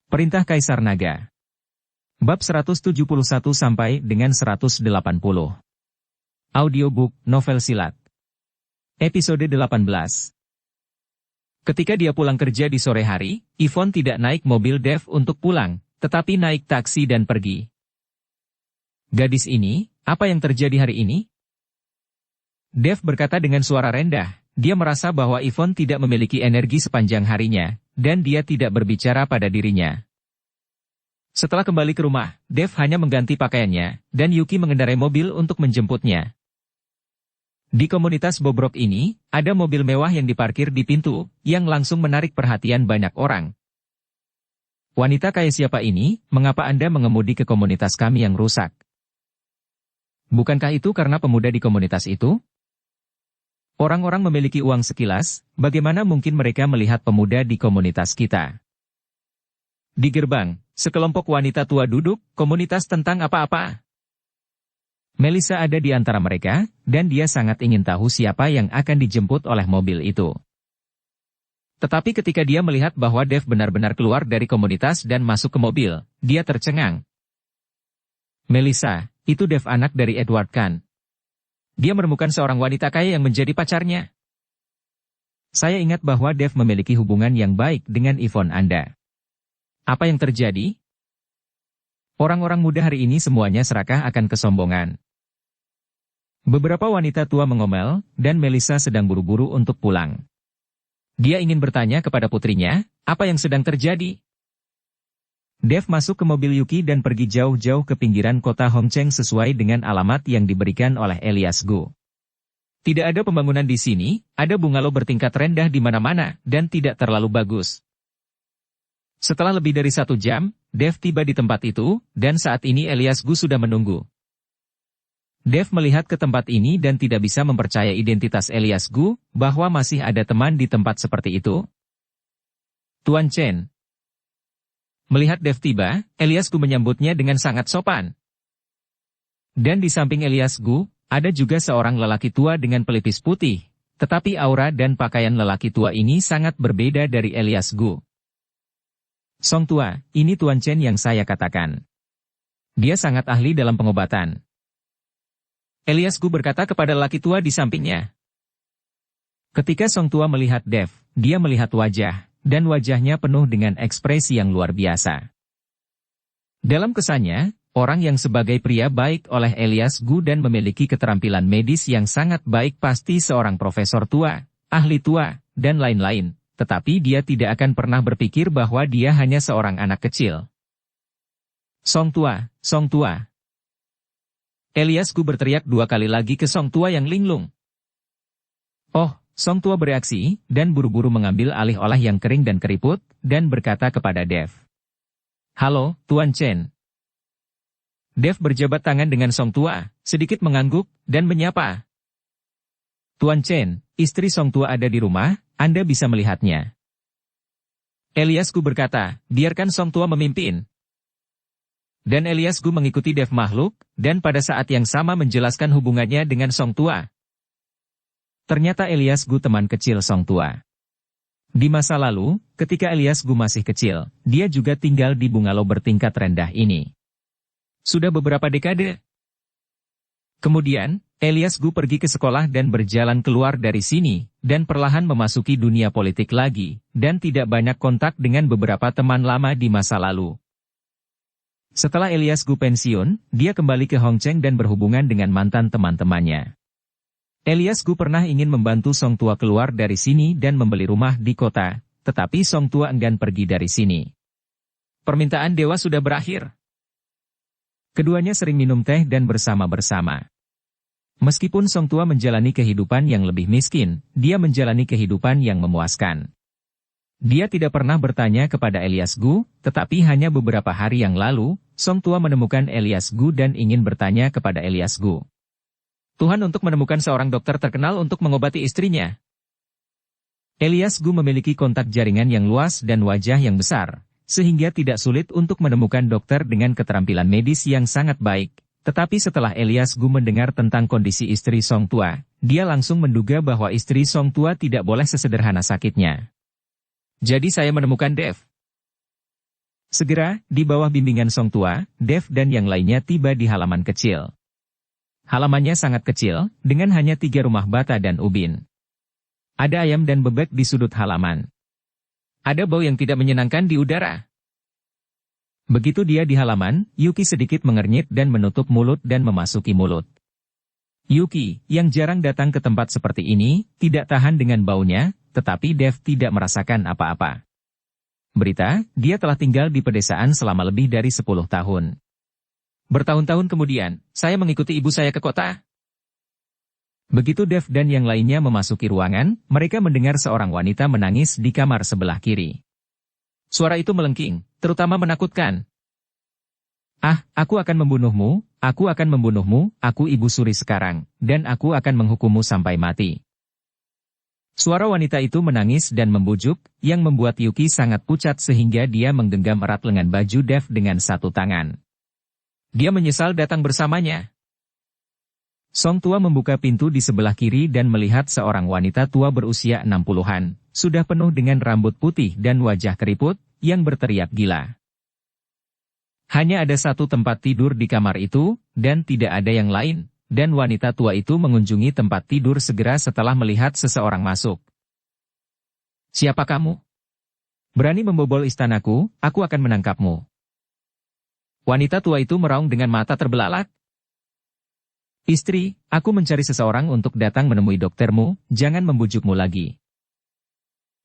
Perintah Kaisar Naga. Bab 171 sampai dengan 180. Audiobook Novel Silat. Episode 18. Ketika dia pulang kerja di sore hari, Yvonne tidak naik mobil Dev untuk pulang, tetapi naik taksi dan pergi. Gadis ini, apa yang terjadi hari ini? Dev berkata dengan suara rendah. Dia merasa bahwa Yvonne tidak memiliki energi sepanjang harinya, dan dia tidak berbicara pada dirinya. Setelah kembali ke rumah, Dev hanya mengganti pakaiannya, dan Yuki mengendarai mobil untuk menjemputnya. Di komunitas bobrok ini, ada mobil mewah yang diparkir di pintu, yang langsung menarik perhatian banyak orang. Wanita kaya siapa ini, mengapa Anda mengemudi ke komunitas kami yang rusak? Bukankah itu karena pemuda di komunitas itu? Orang-orang memiliki uang sekilas, bagaimana mungkin mereka melihat pemuda di komunitas kita? Di gerbang, sekelompok wanita tua duduk, komunitas tentang apa-apa. Melissa ada di antara mereka, dan dia sangat ingin tahu siapa yang akan dijemput oleh mobil itu. Tetapi ketika dia melihat bahwa Dev benar-benar keluar dari komunitas dan masuk ke mobil, dia tercengang. Melissa, itu Dev anak dari Edward Kahn. Dia menemukan seorang wanita kaya yang menjadi pacarnya. Saya ingat bahwa Dev memiliki hubungan yang baik dengan Yvonne Anda. Apa yang terjadi? Orang-orang muda hari ini semuanya serakah akan kesombongan. Beberapa wanita tua mengomel, dan Melissa sedang buru-buru untuk pulang. Dia ingin bertanya kepada putrinya, apa yang sedang terjadi? Dev masuk ke mobil Yuki dan pergi jauh-jauh ke pinggiran kota Hongcheng sesuai dengan alamat yang diberikan oleh Elias Gu. Tidak ada pembangunan di sini, ada bungalow bertingkat rendah di mana-mana, dan tidak terlalu bagus. Setelah lebih dari 1 jam, Dev tiba di tempat itu, dan saat ini Elias Gu sudah menunggu. Dev melihat ke tempat ini dan tidak bisa mempercaya identitas Elias Gu, bahwa masih ada teman di tempat seperti itu. Tuan Chen. Melihat Dev tiba, Elias Gu menyambutnya dengan sangat sopan. Dan di samping Elias Gu, ada juga seorang lelaki tua dengan pelipis putih, tetapi aura dan pakaian lelaki tua ini sangat berbeda dari Elias Gu. Song tua, ini Tuan Chen yang saya katakan. Dia sangat ahli dalam pengobatan. Elias Gu berkata kepada lelaki tua di sampingnya. Ketika Song tua melihat Dev, dia melihat wajah, dan wajahnya penuh dengan ekspresi yang luar biasa. Dalam kesannya, orang yang sebagai pria baik oleh Elias Gu dan memiliki keterampilan medis yang sangat baik pasti seorang profesor tua, ahli tua, dan lain-lain, tetapi dia tidak akan pernah berpikir bahwa dia hanya seorang anak kecil. Song tua, Song tua. Elias Gu berteriak 2 kali lagi ke Song tua yang linglung. Oh, Song tua bereaksi, dan buru-buru mengambil alih oleh yang kering dan keriput, dan berkata kepada Dev. Halo, Tuan Chen. Dev berjabat tangan dengan Song tua, sedikit mengangguk, dan menyapa. Tuan Chen, istri Song tua ada di rumah, Anda bisa melihatnya. Elias Gu berkata, biarkan Song tua memimpin. Dan Elias Gu mengikuti Dev makhluk, dan pada saat yang sama menjelaskan hubungannya dengan Song tua. Ternyata Elias Gu teman kecil Song tua. Di masa lalu, ketika Elias Gu masih kecil, dia juga tinggal di bungalow bertingkat rendah ini. Sudah beberapa dekade. Kemudian, Elias Gu pergi ke sekolah dan berjalan keluar dari sini, dan perlahan memasuki dunia politik lagi, dan tidak banyak kontak dengan beberapa teman lama di masa lalu. Setelah Elias Gu pensiun, dia kembali ke Hongcheng dan berhubungan dengan mantan teman-temannya. Elias Gu pernah ingin membantu Song tua keluar dari sini dan membeli rumah di kota, tetapi Song tua enggan pergi dari sini. Permintaan dewa sudah berakhir. Keduanya sering minum teh dan bersama-bersama. Meskipun Song tua menjalani kehidupan yang lebih miskin, dia menjalani kehidupan yang memuaskan. Dia tidak pernah bertanya kepada Elias Gu, tetapi hanya beberapa hari yang lalu, Song tua menemukan Elias Gu dan ingin bertanya kepada Elias Gu. Tuhan untuk menemukan seorang dokter terkenal untuk mengobati istrinya. Elias Gu memiliki kontak jaringan yang luas dan wajah yang besar, sehingga tidak sulit untuk menemukan dokter dengan keterampilan medis yang sangat baik. Tetapi setelah Elias Gu mendengar tentang kondisi istri Song tua, dia langsung menduga bahwa istri Song tua tidak boleh sesederhana sakitnya. Jadi saya menemukan Dev. Segera, di bawah bimbingan Song Tua, Dev dan yang lainnya tiba di halaman kecil. Halamannya sangat kecil, dengan hanya 3 rumah bata dan ubin. Ada ayam dan bebek di sudut halaman. Ada bau yang tidak menyenangkan di udara. Begitu dia di halaman, Yuki sedikit mengernyit dan menutup mulut dan memasuki mulut. Yuki, yang jarang datang ke tempat seperti ini, tidak tahan dengan baunya, tetapi Dev tidak merasakan apa-apa. Berita, dia telah tinggal di pedesaan selama lebih dari 10 tahun. Bertahun-tahun kemudian, saya mengikuti ibu saya ke kota. Begitu Dev dan yang lainnya memasuki ruangan, mereka mendengar seorang wanita menangis di kamar sebelah kiri. Suara itu melengking, terutama menakutkan. Ah, aku akan membunuhmu, aku ibu suri sekarang, dan aku akan menghukummu sampai mati. Suara wanita itu menangis dan membujuk, yang membuat Yuki sangat pucat sehingga dia menggenggam erat lengan baju Dev dengan satu tangan. Dia menyesal datang bersamanya. Song Tua membuka pintu di sebelah kiri dan melihat seorang wanita tua berusia 60-an, sudah penuh dengan rambut putih dan wajah keriput, yang berteriak gila. Hanya ada satu tempat tidur di kamar itu, dan tidak ada yang lain, dan wanita tua itu mengunjungi tempat tidur segera setelah melihat seseorang masuk. Siapa kamu? Berani membobol istanaku, aku akan menangkapmu. Wanita tua itu meraung dengan mata terbelalak. Istri, aku mencari seseorang untuk datang menemui doktermu, jangan membujukmu lagi.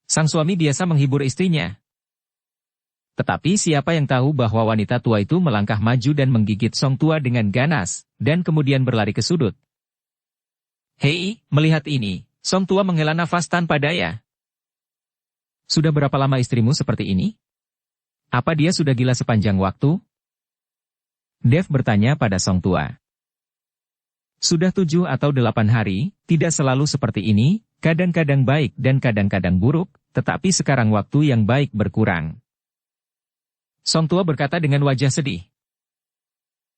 Sang suami biasa menghibur istrinya. Tetapi siapa yang tahu bahwa wanita tua itu melangkah maju dan menggigit Song Tua dengan ganas, dan kemudian berlari ke sudut. Hei, melihat ini, Song Tua menghela nafas tanpa daya. Sudah berapa lama istrimu seperti ini? Apa dia sudah gila sepanjang waktu? Dev bertanya pada Song Tua. Sudah 7 atau 8 hari, tidak selalu seperti ini, kadang-kadang baik dan kadang-kadang buruk, tetapi sekarang waktu yang baik berkurang. Song Tua berkata dengan wajah sedih.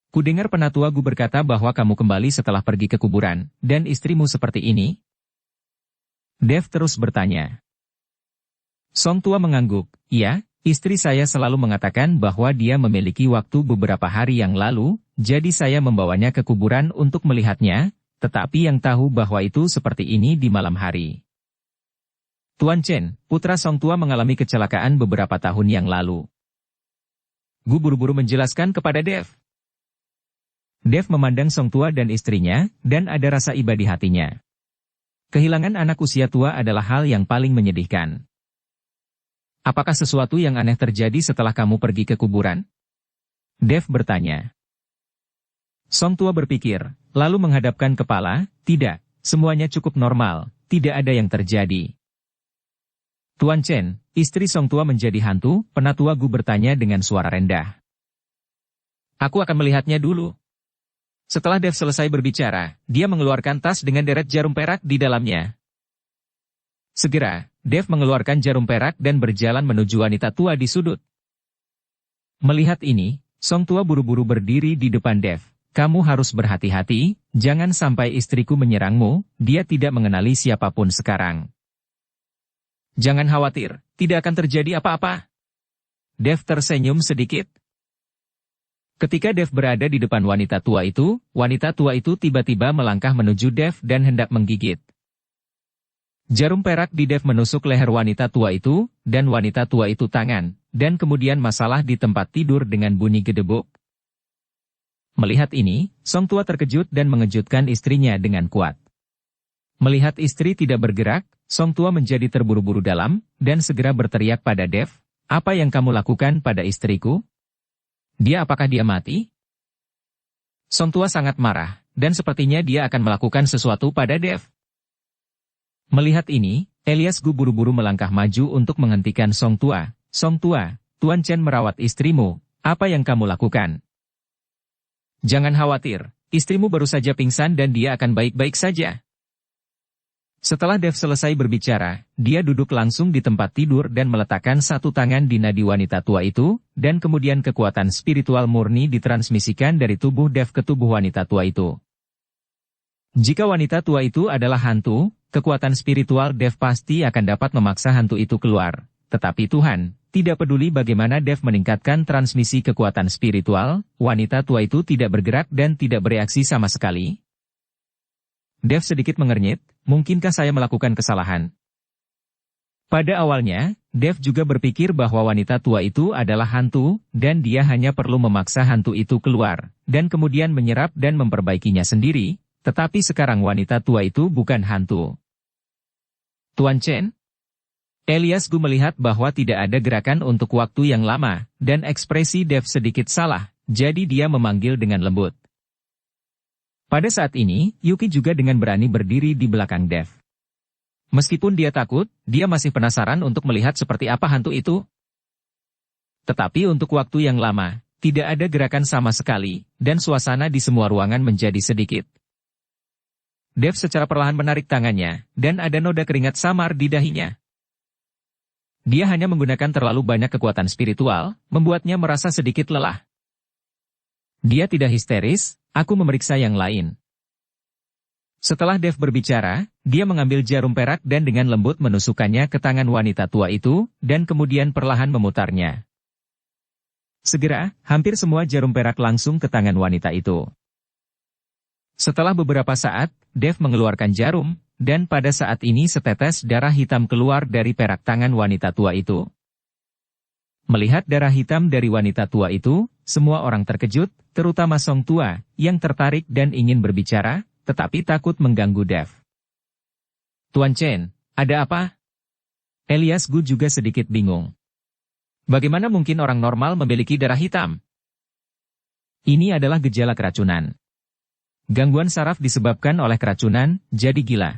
Kudengar penatua Gu berkata bahwa kamu kembali setelah pergi ke kuburan, dan istrimu seperti ini? Dev terus bertanya. Song Tua mengangguk, iya, istri saya selalu mengatakan bahwa dia memiliki waktu beberapa hari yang lalu, jadi saya membawanya ke kuburan untuk melihatnya, tetapi yang tahu bahwa itu seperti ini di malam hari. Tuan Chen, putra Song Tua mengalami kecelakaan beberapa tahun yang lalu. Gu buru-buru menjelaskan kepada Dev. Dev memandang Song Tua dan istrinya, dan ada rasa iba di hatinya. Kehilangan anak usia tua adalah hal yang paling menyedihkan. Apakah sesuatu yang aneh terjadi setelah kamu pergi ke kuburan? Dev bertanya. Song Tua berpikir, lalu menghadapkan kepala, tidak, semuanya cukup normal, tidak ada yang terjadi. Tuan Chen, istri Song Tua menjadi hantu, penatua Gu bertanya dengan suara rendah. Aku akan melihatnya dulu. Setelah Dev selesai berbicara, dia mengeluarkan tas dengan deret jarum perak di dalamnya. Segera, Dev mengeluarkan jarum perak dan berjalan menuju wanita tua di sudut. Melihat ini, Song Tua buru-buru berdiri di depan Dev. Kamu harus berhati-hati, jangan sampai istriku menyerangmu, dia tidak mengenali siapapun sekarang. Jangan khawatir, tidak akan terjadi apa-apa. Dev tersenyum sedikit. Ketika Dev berada di depan wanita tua itu tiba-tiba melangkah menuju Dev dan hendak menggigit. Jarum perak di Dev menusuk leher wanita tua itu, dan wanita tua itu tangan, dan kemudian masalah di tempat tidur dengan bunyi gedebuk. Melihat ini, Song Tua terkejut dan mengejutkan istrinya dengan kuat. Melihat istri tidak bergerak, Song Tua menjadi terburu-buru dalam, dan segera berteriak pada Dev, apa yang kamu lakukan pada istriku? Apakah dia mati? Song Tua sangat marah, dan sepertinya dia akan melakukan sesuatu pada Dev. Melihat ini, Elias Gu buru-buru melangkah maju untuk menghentikan Song Tua. Song Tua, Tuan Chen merawat istrimu, apa yang kamu lakukan? Jangan khawatir, istrimu baru saja pingsan dan dia akan baik-baik saja. Setelah Dev selesai berbicara, dia duduk langsung di tempat tidur dan meletakkan satu tangan di nadi wanita tua itu, dan kemudian kekuatan spiritual murni ditransmisikan dari tubuh Dev ke tubuh wanita tua itu. Jika wanita tua itu adalah hantu, kekuatan spiritual Dev pasti akan dapat memaksa hantu itu keluar. Tetapi Tuhan, Tidak peduli bagaimana Dev meningkatkan transmisi kekuatan spiritual, wanita tua itu tidak bergerak dan tidak bereaksi sama sekali. Dev sedikit mengernyit, mungkinkah saya melakukan kesalahan? Pada awalnya, Dev juga berpikir bahwa wanita tua itu adalah hantu, dan dia hanya perlu memaksa hantu itu keluar, dan kemudian menyerap dan memperbaikinya sendiri, tetapi sekarang wanita tua itu bukan hantu. Tuan Chen? Elias Gu melihat bahwa tidak ada gerakan untuk waktu yang lama, dan ekspresi Dev sedikit salah, jadi dia memanggil dengan lembut. Pada saat ini, Yuki juga dengan berani berdiri di belakang Dev. Meskipun dia takut, dia masih penasaran untuk melihat seperti apa hantu itu. Tetapi untuk waktu yang lama, tidak ada gerakan sama sekali, dan suasana di semua ruangan menjadi sedikit. Dev secara perlahan menarik tangannya, dan ada noda keringat samar di dahinya. Dia hanya menggunakan terlalu banyak kekuatan spiritual, membuatnya merasa sedikit lelah. Dia tidak histeris, aku memeriksa yang lain. Setelah Dev berbicara, dia mengambil jarum perak dan dengan lembut menusukkannya ke tangan wanita tua itu, dan kemudian perlahan memutarnya. Segera, hampir semua jarum perak langsung ke tangan wanita itu. Setelah beberapa saat, Dev mengeluarkan jarum, dan pada saat ini setetes darah hitam keluar dari perak tangan wanita tua itu. Melihat darah hitam dari wanita tua itu, semua orang terkejut, terutama Song Tua, yang tertarik dan ingin berbicara, tetapi takut mengganggu Dev. Tuan Chen, ada apa? Elias Gu juga sedikit bingung. Bagaimana mungkin orang normal memiliki darah hitam? Ini adalah gejala keracunan. Gangguan saraf disebabkan oleh keracunan, jadi gila.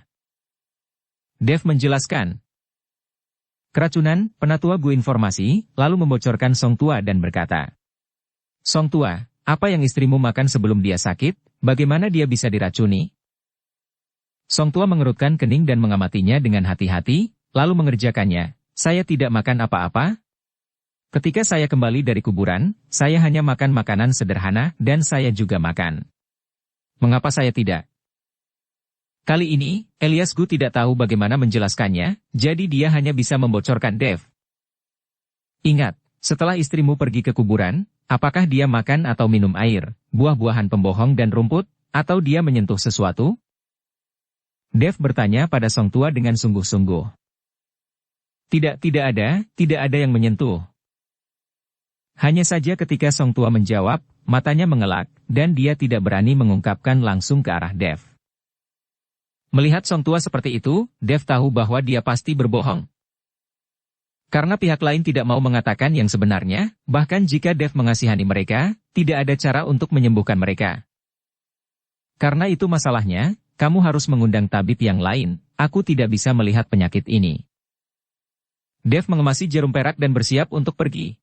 Dev menjelaskan. Keracunan, penatua Gu informasi, lalu membocorkan Song Tua dan berkata. Song Tua, apa yang istrimu makan sebelum dia sakit, bagaimana dia bisa diracuni? Song Tua mengerutkan kening dan mengamatinya dengan hati-hati, lalu mengerjakannya. Saya tidak makan apa-apa. Ketika saya kembali dari kuburan, saya hanya makan makanan sederhana dan saya juga makan. Mengapa saya tidak? Kali ini, Elias Gu tidak tahu bagaimana menjelaskannya, jadi dia hanya bisa membocorkan Dev. Ingat, setelah istrimu pergi ke kuburan, apakah dia makan atau minum air, buah-buahan pembohong dan rumput, atau dia menyentuh sesuatu? Dev bertanya pada Song Tua dengan sungguh-sungguh. Tidak ada yang menyentuh. Hanya saja ketika Song Tua menjawab, matanya mengelak, dan dia tidak berani mengungkapkan langsung ke arah Dev. Melihat Song Tua seperti itu, Dev tahu bahwa dia pasti berbohong. Karena pihak lain tidak mau mengatakan yang sebenarnya, bahkan jika Dev mengasihani mereka, tidak ada cara untuk menyembuhkan mereka. Karena itu masalahnya, kamu harus mengundang tabib yang lain, aku tidak bisa melihat penyakit ini. Dev mengemasi jarum perak dan bersiap untuk pergi.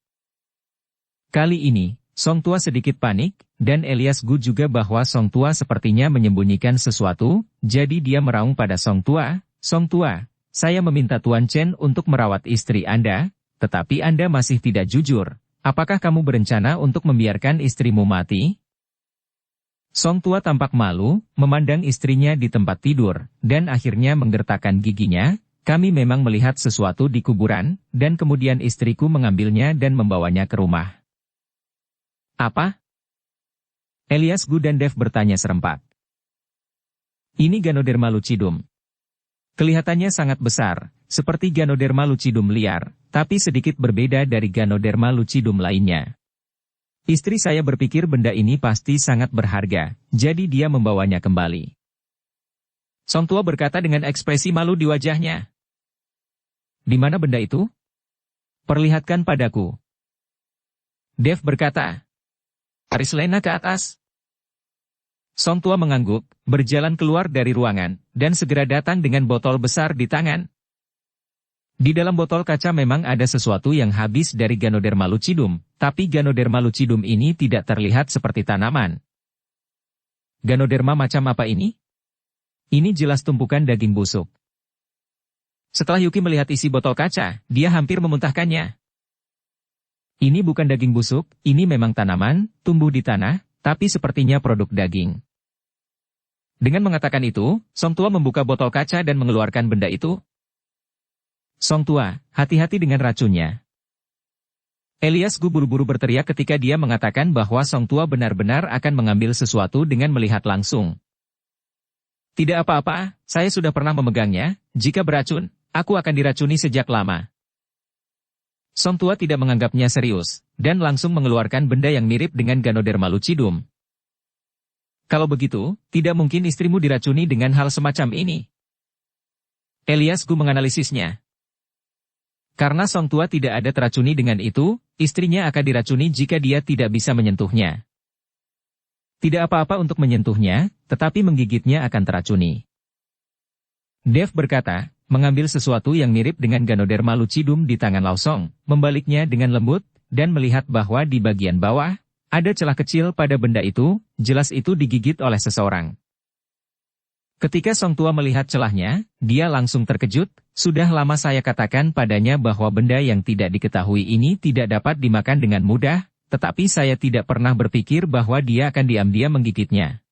Kali ini, Song Tua sedikit panik, dan Elias Gu juga bahwa Song Tua sepertinya menyembunyikan sesuatu, jadi dia meraung pada Song Tua, Song Tua, saya meminta Tuan Chen untuk merawat istri Anda, tetapi Anda masih tidak jujur, apakah kamu berencana untuk membiarkan istrimu mati? Song Tua tampak malu, memandang istrinya di tempat tidur, dan akhirnya menggertakkan giginya, kami memang melihat sesuatu di kuburan, dan kemudian istriku mengambilnya dan membawanya ke rumah. Apa? Elias Gu dan Dev bertanya serempak. Ini Ganoderma lucidum. Kelihatannya sangat besar, seperti Ganoderma lucidum liar, tapi sedikit berbeda dari Ganoderma lucidum lainnya. Istri saya berpikir benda ini pasti sangat berharga, jadi dia membawanya kembali. Song Tua berkata dengan ekspresi malu di wajahnya. Di mana benda itu? Perlihatkan padaku. Dev berkata. Taris Lena ke atas. Song Tua mengangguk, berjalan keluar dari ruangan, dan segera datang dengan botol besar di tangan. Di dalam botol kaca memang ada sesuatu yang habis dari Ganoderma lucidum, tapi Ganoderma lucidum ini tidak terlihat seperti tanaman. Ganoderma macam apa ini? Ini jelas tumpukan daging busuk. Setelah Yuki melihat isi botol kaca, dia hampir memuntahkannya. Ini bukan daging busuk, ini memang tanaman, tumbuh di tanah, tapi sepertinya produk daging. Dengan mengatakan itu, Song Tua membuka botol kaca dan mengeluarkan benda itu. Song Tua, hati-hati dengan racunnya. Elias Gu buru-buru berteriak ketika dia mengatakan bahwa Song Tua benar-benar akan mengambil sesuatu dengan melihat langsung. Tidak apa-apa, saya sudah pernah memegangnya, jika beracun, aku akan diracuni sejak lama. Song Tua tidak menganggapnya serius, dan langsung mengeluarkan benda yang mirip dengan Ganoderma lucidum. Kalau begitu, tidak mungkin istrimu diracuni dengan hal semacam ini. Elias Gu menganalisisnya. Karena Song Tua tidak ada teracuni dengan itu, istrinya akan diracuni jika dia tidak bisa menyentuhnya. Tidak apa-apa untuk menyentuhnya, tetapi menggigitnya akan teracuni. Dev berkata, mengambil sesuatu yang mirip dengan Ganoderma lucidum di tangan Lao Song, membaliknya dengan lembut, dan melihat bahwa di bagian bawah, ada celah kecil pada benda itu, jelas itu digigit oleh seseorang. Ketika Song Tua melihat celahnya, dia langsung terkejut, sudah lama saya katakan padanya bahwa benda yang tidak diketahui ini tidak dapat dimakan dengan mudah, tetapi saya tidak pernah berpikir bahwa dia akan diam-diam menggigitnya.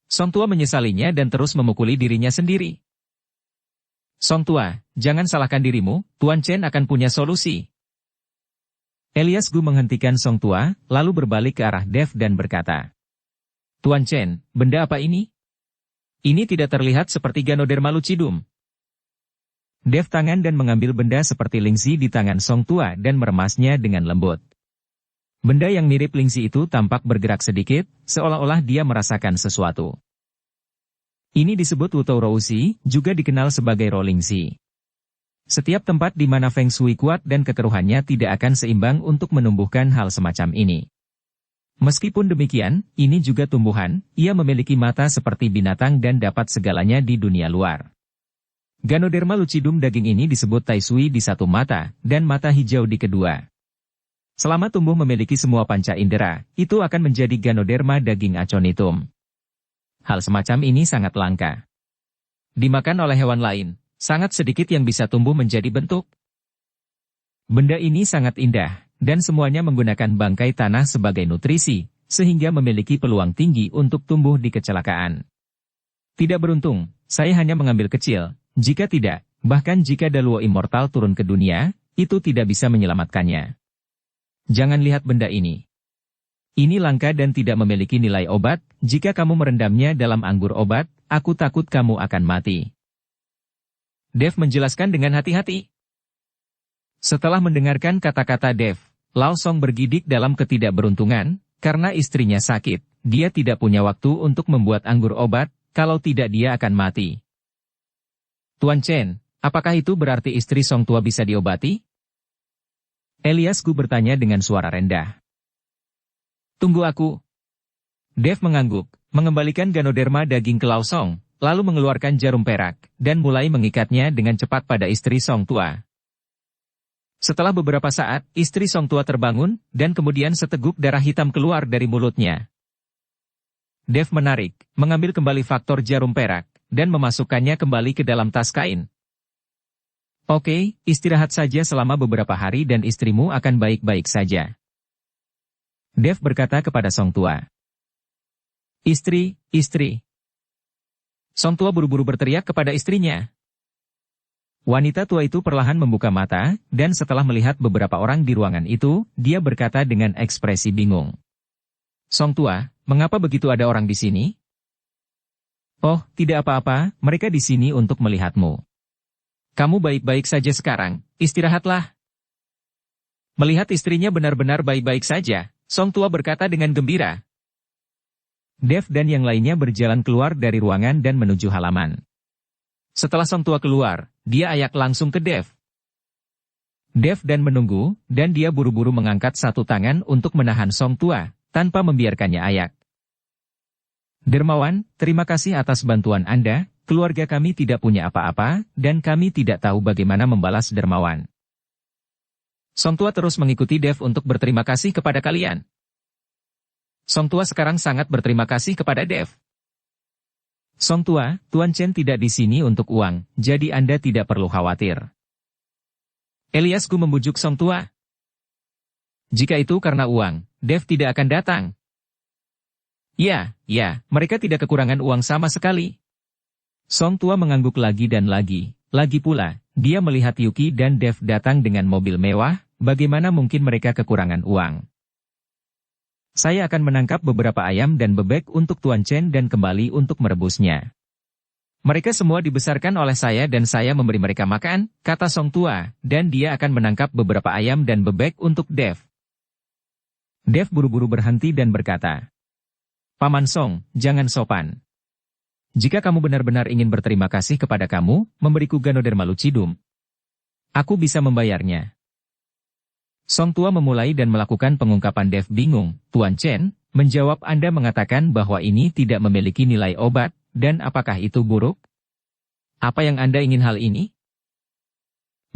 Song Tua menyesalinya dan terus memukuli dirinya sendiri. Song Tua, jangan salahkan dirimu, Tuan Chen akan punya solusi. Elias Gu menghentikan Song Tua, lalu berbalik ke arah Dev dan berkata, Tuan Chen, benda apa ini? Ini tidak terlihat seperti Ganoderma lucidum. Dev tangan dan mengambil benda seperti lingsi di tangan Song Tua dan meremasnya dengan lembut. Benda yang mirip lingsi itu tampak bergerak sedikit, seolah-olah dia merasakan sesuatu. Ini disebut Wutou Rousi, juga dikenal sebagai Rolingsi. Setiap tempat di mana Feng Shui kuat dan kekeruhannya tidak akan seimbang untuk menumbuhkan hal semacam ini. Meskipun demikian, ini juga tumbuhan, ia memiliki mata seperti binatang dan dapat segalanya di dunia luar. Ganoderma lucidum daging ini disebut Tai Sui di satu mata, dan mata hijau di kedua. Selama tumbuh memiliki semua panca indera, itu akan menjadi Ganoderma daging aconitum. Hal semacam ini sangat langka. Dimakan oleh hewan lain, sangat sedikit yang bisa tumbuh menjadi bentuk. Benda ini sangat indah, dan semuanya menggunakan bangkai tanah sebagai nutrisi, sehingga memiliki peluang tinggi untuk tumbuh di kecelakaan. Tidak beruntung, saya hanya mengambil kecil, jika tidak, bahkan jika Daluo Immortal turun ke dunia, itu tidak bisa menyelamatkannya. Jangan lihat benda ini. Ini langka dan tidak memiliki nilai obat, jika kamu merendamnya dalam anggur obat, aku takut kamu akan mati. Dev menjelaskan dengan hati-hati. Setelah mendengarkan kata-kata Dev, Lao Song bergidik dalam ketidakberuntungan, karena istrinya sakit, dia tidak punya waktu untuk membuat anggur obat, kalau tidak dia akan mati. Tuan Chen, apakah itu berarti istri Song Tua bisa diobati? Elias Gu bertanya dengan suara rendah. Tunggu aku. Dev mengangguk, mengembalikan Ganoderma daging ke Lao Song, lalu mengeluarkan jarum perak, dan mulai mengikatnya dengan cepat pada istri Song Tua. Setelah beberapa saat, istri Song Tua terbangun, dan kemudian seteguk darah hitam keluar dari mulutnya. Dev menarik, mengambil kembali faktor jarum perak, dan memasukkannya kembali ke dalam tas kain. Oke, istirahat saja selama beberapa hari dan istrimu akan baik-baik saja. Dev berkata kepada Song Tua. Istri. Song Tua buru-buru berteriak kepada istrinya. Wanita tua itu perlahan membuka mata, dan setelah melihat beberapa orang di ruangan itu, dia berkata dengan ekspresi bingung. Song Tua, mengapa begitu ada orang di sini? Oh, tidak apa-apa, mereka di sini untuk melihatmu. Kamu baik-baik saja sekarang, istirahatlah. Melihat istrinya benar-benar baik-baik saja, Song Tua berkata dengan gembira. Dev dan yang lainnya berjalan keluar dari ruangan dan menuju halaman. Setelah Song Tua keluar, dia ayak langsung ke Dev. Dev dan menunggu, dan dia buru-buru mengangkat satu tangan untuk menahan Song Tua, tanpa membiarkannya ayak. Dermawan, terima kasih atas bantuan Anda, keluarga kami tidak punya apa-apa, dan kami tidak tahu bagaimana membalas dermawan. Song Tua terus mengikuti Dev untuk berterima kasih kepada kalian. Song Tua sekarang sangat berterima kasih kepada Dev. Song Tua, Tuan Chen tidak di sini untuk uang, jadi Anda tidak perlu khawatir. Elias Gu membujuk Song Tua. Jika itu karena uang, Dev tidak akan datang. Ya, mereka tidak kekurangan uang sama sekali. Song Tua mengangguk lagi dan lagi pula, dia melihat Yuki dan Dev datang dengan mobil mewah, bagaimana mungkin mereka kekurangan uang? Saya akan menangkap beberapa ayam dan bebek untuk Tuan Chen dan kembali untuk merebusnya. Mereka semua dibesarkan oleh saya dan saya memberi mereka makan, kata Song Tua, dan dia akan menangkap beberapa ayam dan bebek untuk Dev. Dev buru-buru berhenti dan berkata, Paman Song, jangan sopan. Jika kamu benar-benar ingin berterima kasih kepada kamu, memberiku Ganoderma lucidum, aku bisa membayarnya. Song Tua memulai dan melakukan pengungkapan. Dev bingung. Tuan Chen, menjawab, Anda mengatakan bahwa ini tidak memiliki nilai obat, dan apakah itu buruk? Apa yang Anda ingin hal ini?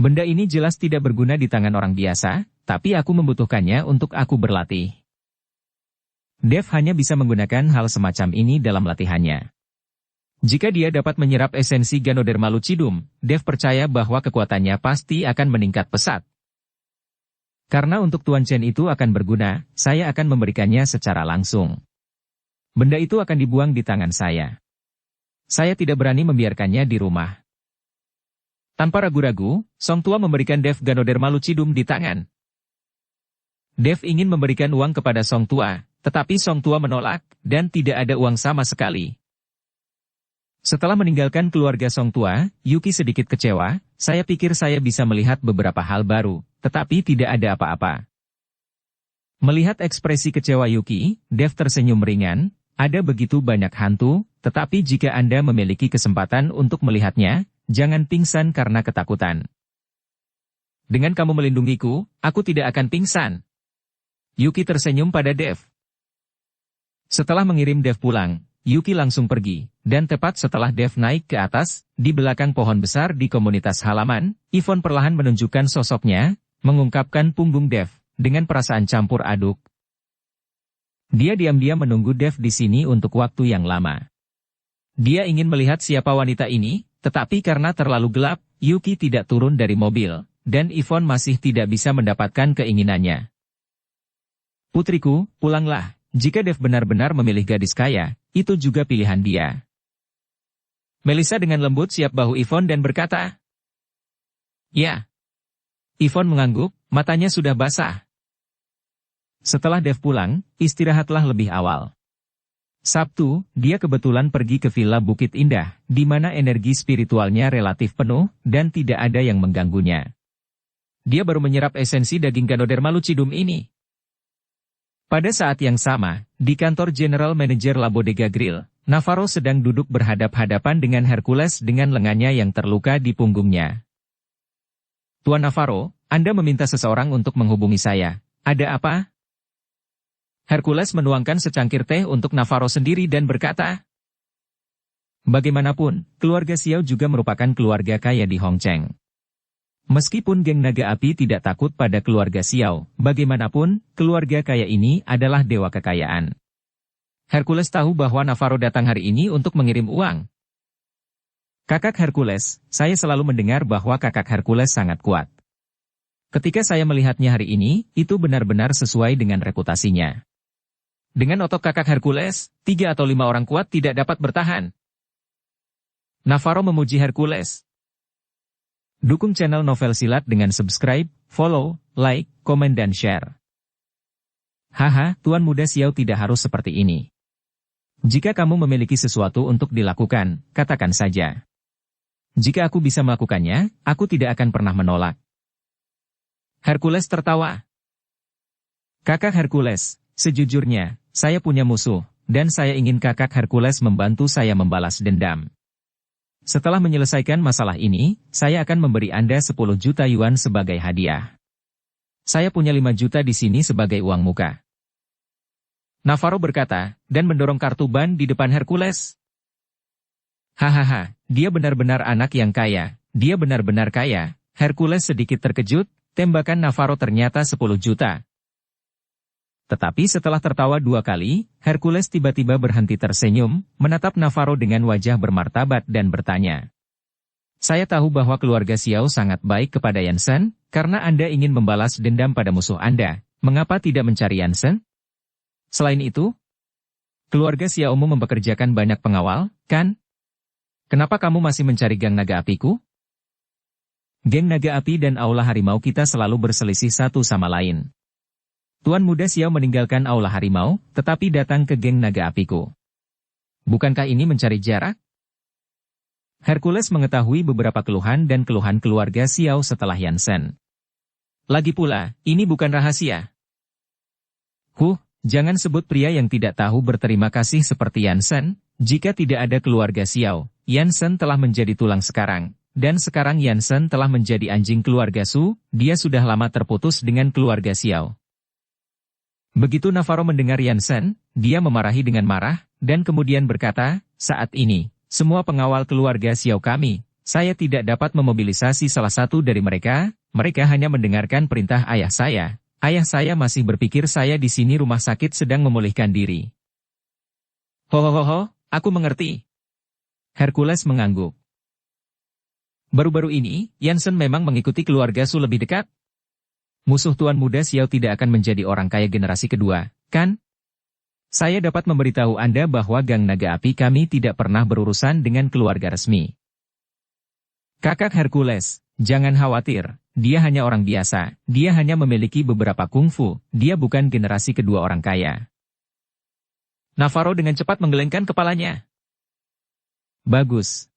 Benda ini jelas tidak berguna di tangan orang biasa, tapi aku membutuhkannya untuk aku berlatih. Dev hanya bisa menggunakan hal semacam ini dalam latihannya. Jika dia dapat menyerap esensi Ganoderma lucidum, Dev percaya bahwa kekuatannya pasti akan meningkat pesat. Karena untuk Tuan Chen itu akan berguna, saya akan memberikannya secara langsung. Benda itu akan dibuang di tangan saya. Saya tidak berani membiarkannya di rumah. Tanpa ragu-ragu, Song Tua memberikan Dev Ganoderma lucidum di tangan. Dev ingin memberikan uang kepada Song Tua, tetapi Song Tua menolak, dan tidak ada uang sama sekali. Setelah meninggalkan keluarga Song Tua, Yuki sedikit kecewa. Saya pikir saya bisa melihat beberapa hal baru, tetapi tidak ada apa-apa. Melihat ekspresi kecewa Yuki, Dev tersenyum ringan. Ada begitu banyak hantu, tetapi jika Anda memiliki kesempatan untuk melihatnya, jangan pingsan karena ketakutan. Dengan kamu melindungiku, aku tidak akan pingsan. Yuki tersenyum pada Dev. Setelah mengirim Dev pulang, Yuki langsung pergi, dan tepat setelah Dev naik ke atas, di belakang pohon besar di komunitas halaman, Yvonne perlahan menunjukkan sosoknya, mengungkapkan punggung Dev, dengan perasaan campur aduk. Dia diam-diam menunggu Dev di sini untuk waktu yang lama. Dia ingin melihat siapa wanita ini, tetapi karena terlalu gelap, Yuki tidak turun dari mobil, dan Yvonne masih tidak bisa mendapatkan keinginannya. Putriku, pulanglah. Jika Dev benar-benar memilih gadis kaya, itu juga pilihan dia. Melissa dengan lembut siap bahu Yvonne dan berkata, Ya. Yvonne mengangguk, matanya sudah basah. Setelah Dev pulang, istirahatlah lebih awal. Sabtu, dia kebetulan pergi ke Villa Bukit Indah, di mana energi spiritualnya relatif penuh, dan tidak ada yang mengganggunya. Dia baru menyerap esensi daging Ganoderma lucidum ini. Pada saat yang sama, di kantor General Manager La Bodega Grill, Navarro sedang duduk berhadap-hadapan dengan Hercules dengan lengannya yang terluka di punggungnya. Tuan Navarro, Anda meminta seseorang untuk menghubungi saya. Ada apa? Hercules menuangkan secangkir teh untuk Navarro sendiri dan berkata, Bagaimanapun, keluarga Xiao juga merupakan keluarga kaya di Hongcheng. Meskipun geng naga api tidak takut pada keluarga Xiao, bagaimanapun, keluarga kaya ini adalah dewa kekayaan. Hercules tahu bahwa Navarro datang hari ini untuk mengirim uang. Kakak Hercules, saya selalu mendengar bahwa kakak Hercules sangat kuat. Ketika saya melihatnya hari ini, itu benar-benar sesuai dengan reputasinya. Dengan otot kakak Hercules, 3 atau 5 orang kuat tidak dapat bertahan. Navarro memuji Hercules. Dukung channel Novel Silat dengan subscribe, follow, like, komen dan share. Haha, Tuan Muda Xiao tidak harus seperti ini. Jika kamu memiliki sesuatu untuk dilakukan, katakan saja. Jika aku bisa melakukannya, aku tidak akan pernah menolak. Hercules tertawa. Kakak Hercules, sejujurnya, saya punya musuh, dan saya ingin kakak Hercules membantu saya membalas dendam. Setelah menyelesaikan masalah ini, saya akan memberi Anda 10 juta yuan sebagai hadiah. Saya punya 5 juta di sini sebagai uang muka. Navarro berkata, dan mendorong kartu ban di depan Hercules. Hahaha, dia benar-benar anak yang kaya, dia benar-benar kaya. Hercules sedikit terkejut, tembakan Navarro ternyata 10 juta. Tetapi setelah tertawa 2 kali, Hercules tiba-tiba berhenti tersenyum, menatap Navarro dengan wajah bermartabat dan bertanya. Saya tahu bahwa keluarga Xiao sangat baik kepada Yansen, karena Anda ingin membalas dendam pada musuh Anda. Mengapa tidak mencari Yansen? Selain itu, keluarga Xiaomu mempekerjakan banyak pengawal, kan? Kenapa kamu masih mencari gang naga apiku? Geng Naga Api dan Aula Harimau kita selalu berselisih satu sama lain. Tuan Muda Xiao meninggalkan Aula Harimau, tetapi datang ke Geng Naga Apiku. Bukankah ini mencari jarak? Hercules mengetahui beberapa keluhan dan keluhan keluarga Xiao setelah Yansen. Lagi pula, ini bukan rahasia. Jangan sebut pria yang tidak tahu berterima kasih seperti Yansen. Jika tidak ada keluarga Xiao, Yansen telah menjadi tulang sekarang. Dan sekarang Yansen telah menjadi anjing keluarga Su, dia sudah lama terputus dengan keluarga Xiao. Begitu Navarro mendengar Yansen, dia memarahi dengan marah, dan kemudian berkata, saat ini, semua pengawal keluarga Xiao kami, saya tidak dapat memobilisasi salah satu dari mereka hanya mendengarkan perintah ayah saya. Ayah saya masih berpikir saya di sini rumah sakit sedang memulihkan diri. Aku mengerti. Hercules mengangguk. Baru-baru ini, Yansen memang mengikuti keluarga Su lebih dekat. Musuh Tuan Muda Xiao tidak akan menjadi orang kaya generasi kedua, kan? Saya dapat memberitahu Anda bahwa Gang Naga Api kami tidak pernah berurusan dengan keluarga resmi. Kakak Hercules, jangan khawatir, dia hanya orang biasa, dia hanya memiliki beberapa kungfu, dia bukan generasi kedua orang kaya. Navarro dengan cepat menggelengkan kepalanya. Bagus.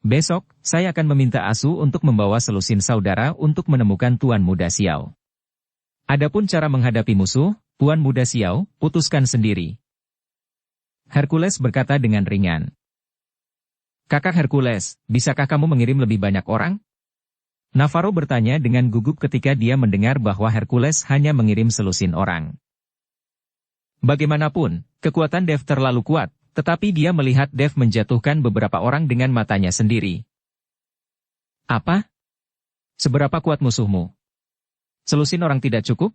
Besok, saya akan meminta Asu untuk membawa selusin saudara untuk menemukan Tuan Muda Xiao. Adapun cara menghadapi musuh, Tuan Muda Xiao, putuskan sendiri. Hercules berkata dengan ringan. Kakak Hercules, bisakah kamu mengirim lebih banyak orang? Navarro bertanya dengan gugup ketika dia mendengar bahwa Hercules hanya mengirim selusin orang. Bagaimanapun, kekuatan Dev terlalu kuat. Tetapi dia melihat Dev menjatuhkan beberapa orang dengan matanya sendiri. Apa? Seberapa kuat musuhmu? Selusin orang tidak cukup?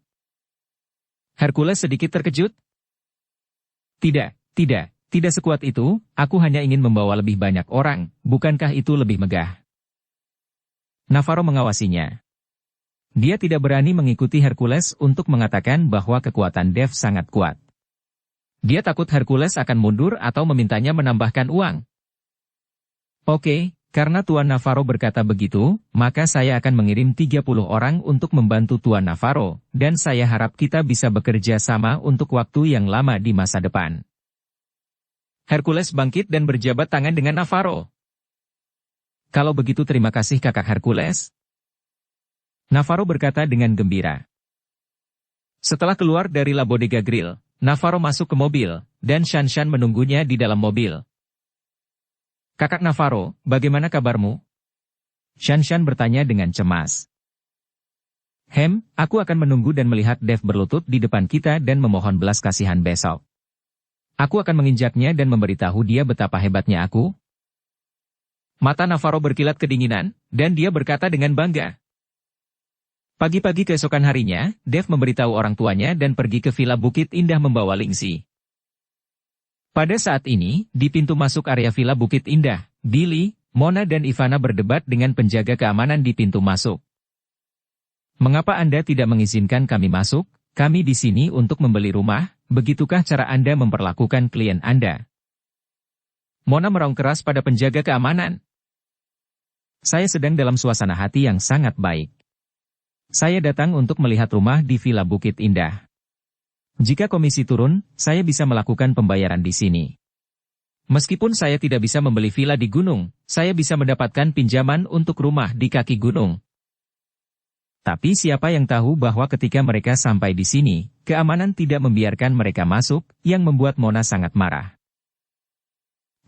Hercules sedikit terkejut. Tidak sekuat itu, aku hanya ingin membawa lebih banyak orang, bukankah itu lebih megah? Navarro mengawasinya. Dia tidak berani mengikuti Hercules untuk mengatakan bahwa kekuatan Dev sangat kuat. Dia takut Hercules akan mundur atau memintanya menambahkan uang. Oke, karena Tuan Navarro berkata begitu, maka saya akan mengirim 30 orang untuk membantu Tuan Navarro, dan saya harap kita bisa bekerja sama untuk waktu yang lama di masa depan. Hercules bangkit dan berjabat tangan dengan Navarro. Kalau begitu terima kasih kakak Hercules. Navarro berkata dengan gembira. Setelah keluar dari La Bodega Grill, Navarro masuk ke mobil, dan Shanshan menunggunya di dalam mobil. Kakak Navarro, bagaimana kabarmu? Shanshan bertanya dengan cemas. Aku akan menunggu dan melihat Dev berlutut di depan kita dan memohon belas kasihan besok. Aku akan menginjaknya dan memberitahu dia betapa hebatnya aku. Mata Navarro berkilat kedinginan, dan dia berkata dengan bangga. Pagi-pagi keesokan harinya, Dev memberitahu orang tuanya dan pergi ke Villa Bukit Indah membawa Lingxi. Pada saat ini, di pintu masuk area Villa Bukit Indah, Billy, Mona dan Ivana berdebat dengan penjaga keamanan di pintu masuk. Mengapa Anda tidak mengizinkan kami masuk? Kami di sini untuk membeli rumah, begitukah cara Anda memperlakukan klien Anda? Mona meraung keras pada penjaga keamanan. Saya sedang dalam suasana hati yang sangat baik. Saya datang untuk melihat rumah di Villa Bukit Indah. Jika komisi turun, saya bisa melakukan pembayaran di sini. Meskipun saya tidak bisa membeli villa di gunung, saya bisa mendapatkan pinjaman untuk rumah di kaki gunung. Tapi siapa yang tahu bahwa ketika mereka sampai di sini, keamanan tidak membiarkan mereka masuk, yang membuat Mona sangat marah.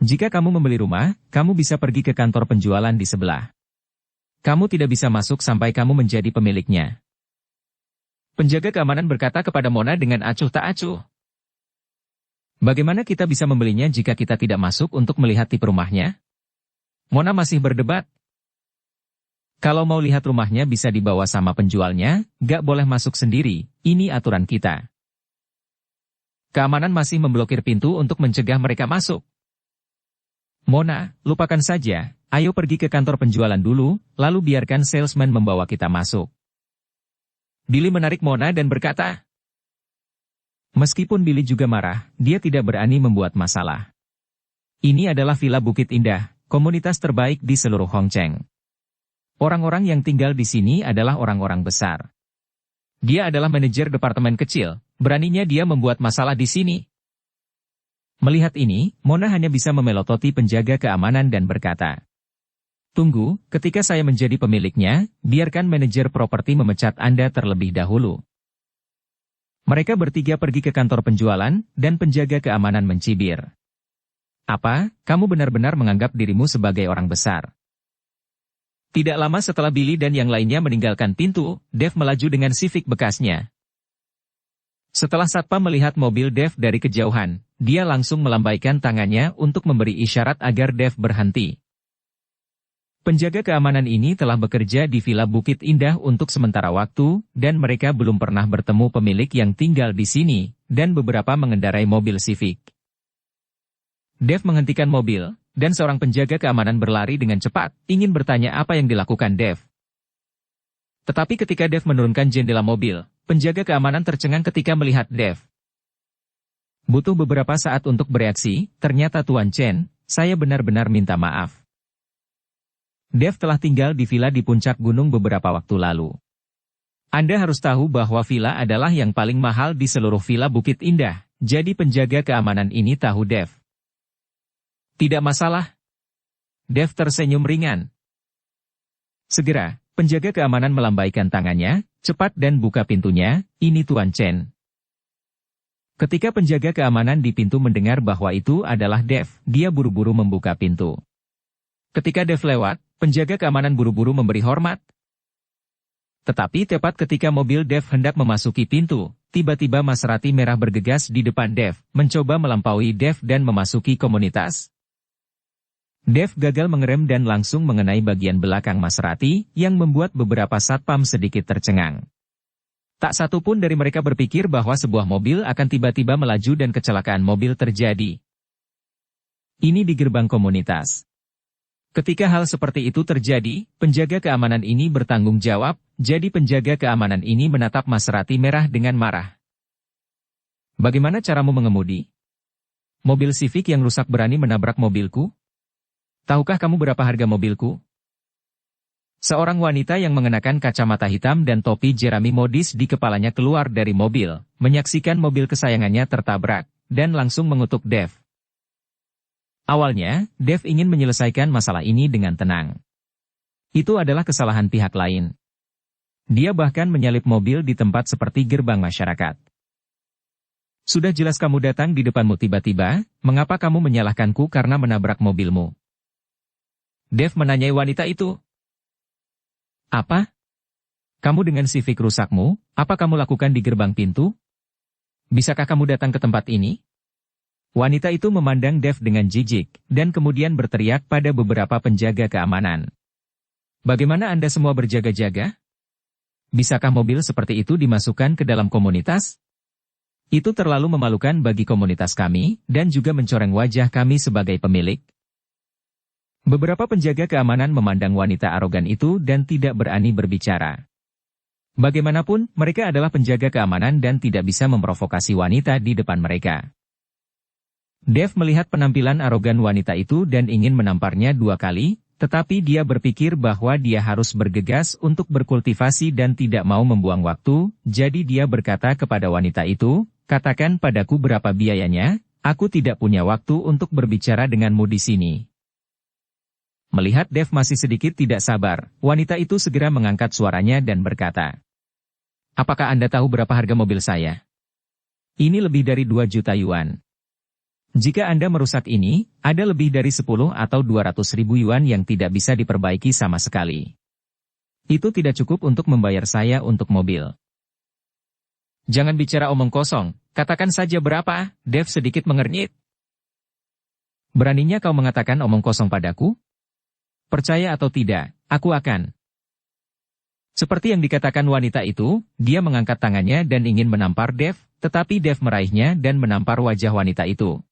Jika kamu membeli rumah, kamu bisa pergi ke kantor penjualan di sebelah. Kamu tidak bisa masuk sampai kamu menjadi pemiliknya. Penjaga keamanan berkata kepada Mona dengan acuh tak acuh. Bagaimana kita bisa membelinya jika kita tidak masuk untuk melihat tipe rumahnya? Mona masih berdebat. Kalau mau lihat rumahnya bisa dibawa sama penjualnya, gak boleh masuk sendiri, ini aturan kita. Keamanan masih memblokir pintu untuk mencegah mereka masuk. Mona, lupakan saja. Ayo pergi ke kantor penjualan dulu, lalu biarkan salesman membawa kita masuk. Billy menarik Mona dan berkata. Meskipun Billy juga marah, dia tidak berani membuat masalah. Ini adalah Villa Bukit Indah, komunitas terbaik di seluruh Hongcheng. Orang-orang yang tinggal di sini adalah orang-orang besar. Dia adalah manajer departemen kecil, beraninya dia membuat masalah di sini. Melihat ini, Mona hanya bisa memelototi penjaga keamanan dan berkata, "Tunggu, ketika saya menjadi pemiliknya, biarkan manajer properti memecat Anda terlebih dahulu." Mereka bertiga pergi ke kantor penjualan, dan penjaga keamanan mencibir. "Apa, kamu benar-benar menganggap dirimu sebagai orang besar?" Tidak lama setelah Billy dan yang lainnya meninggalkan pintu, Dave melaju dengan Civic bekasnya. Setelah satpam melihat mobil Dave dari kejauhan, dia langsung melambaikan tangannya untuk memberi isyarat agar Dave berhenti. Penjaga keamanan ini telah bekerja di Villa Bukit Indah untuk sementara waktu, dan mereka belum pernah bertemu pemilik yang tinggal di sini, dan beberapa mengendarai mobil Civic. Dave menghentikan mobil, dan seorang penjaga keamanan berlari dengan cepat, ingin bertanya apa yang dilakukan Dave. Tetapi ketika Dave menurunkan jendela mobil, penjaga keamanan tercengang ketika melihat Dave. Butuh beberapa saat untuk bereaksi, ternyata Tuan Chen, saya benar-benar minta maaf. Dave telah tinggal di villa di puncak gunung beberapa waktu lalu. Anda harus tahu bahwa villa adalah yang paling mahal di seluruh Villa Bukit Indah, jadi penjaga keamanan ini tahu Dave. Tidak masalah. Dave tersenyum ringan. Segera, penjaga keamanan melambaikan tangannya, cepat dan buka pintunya, ini Tuan Chen. Ketika penjaga keamanan di pintu mendengar bahwa itu adalah Dave, dia buru-buru membuka pintu. Ketika Dave lewat, penjaga keamanan buru-buru memberi hormat. Tetapi tepat ketika mobil Dave hendak memasuki pintu, tiba-tiba Maserati merah bergegas di depan Dave, mencoba melampaui Dave dan memasuki komunitas. Dave gagal mengerem dan langsung mengenai bagian belakang Maserati, yang membuat beberapa satpam sedikit tercengang. Tak satu pun dari mereka berpikir bahwa sebuah mobil akan tiba-tiba melaju dan kecelakaan mobil terjadi. Ini di gerbang komunitas. Ketika hal seperti itu terjadi, penjaga keamanan ini bertanggung jawab, jadi penjaga keamanan ini menatap Maserati merah dengan marah. Bagaimana caramu mengemudi? Mobil Civic yang rusak berani menabrak mobilku? Tahukah kamu berapa harga mobilku? Seorang wanita yang mengenakan kacamata hitam dan topi jerami modis di kepalanya keluar dari mobil, menyaksikan mobil kesayangannya tertabrak, dan langsung mengutuk Dave. Awalnya, Dave ingin menyelesaikan masalah ini dengan tenang. Itu adalah kesalahan pihak lain. Dia bahkan menyalip mobil di tempat seperti gerbang masyarakat. Sudah jelas kamu datang di depanmu tiba-tiba, mengapa kamu menyalahkanku karena menabrak mobilmu? Dave menanyai wanita itu. Apa? Kamu dengan Civic rusakmu, apa kamu lakukan di gerbang pintu? Bisakah kamu datang ke tempat ini? Wanita itu memandang Dave dengan jijik, dan kemudian berteriak pada beberapa penjaga keamanan. Bagaimana Anda semua berjaga-jaga? Bisakah mobil seperti itu dimasukkan ke dalam komunitas? Itu terlalu memalukan bagi komunitas kami, dan juga mencoreng wajah kami sebagai pemilik. Beberapa penjaga keamanan memandang wanita arogan itu dan tidak berani berbicara. Bagaimanapun, mereka adalah penjaga keamanan dan tidak bisa memprovokasi wanita di depan mereka. Dave melihat penampilan arogan wanita itu dan ingin menamparnya 2 kali, tetapi dia berpikir bahwa dia harus bergegas untuk berkultivasi dan tidak mau membuang waktu, jadi dia berkata kepada wanita itu, katakan padaku berapa biayanya, aku tidak punya waktu untuk berbicara denganmu di sini. Melihat Dave masih sedikit tidak sabar, wanita itu segera mengangkat suaranya dan berkata, apakah Anda tahu berapa harga mobil saya? Ini lebih dari 2 juta yuan. Jika Anda merusak ini, ada lebih dari 10 atau 200 ribu yuan yang tidak bisa diperbaiki sama sekali. Itu tidak cukup untuk membayar saya untuk mobil. Jangan bicara omong kosong, katakan saja berapa, Dave sedikit mengernyit. Beraninya kau mengatakan omong kosong padaku? Percaya atau tidak, aku akan. Seperti yang dikatakan wanita itu, dia mengangkat tangannya dan ingin menampar Dave, tetapi Dave meraihnya dan menampar wajah wanita itu.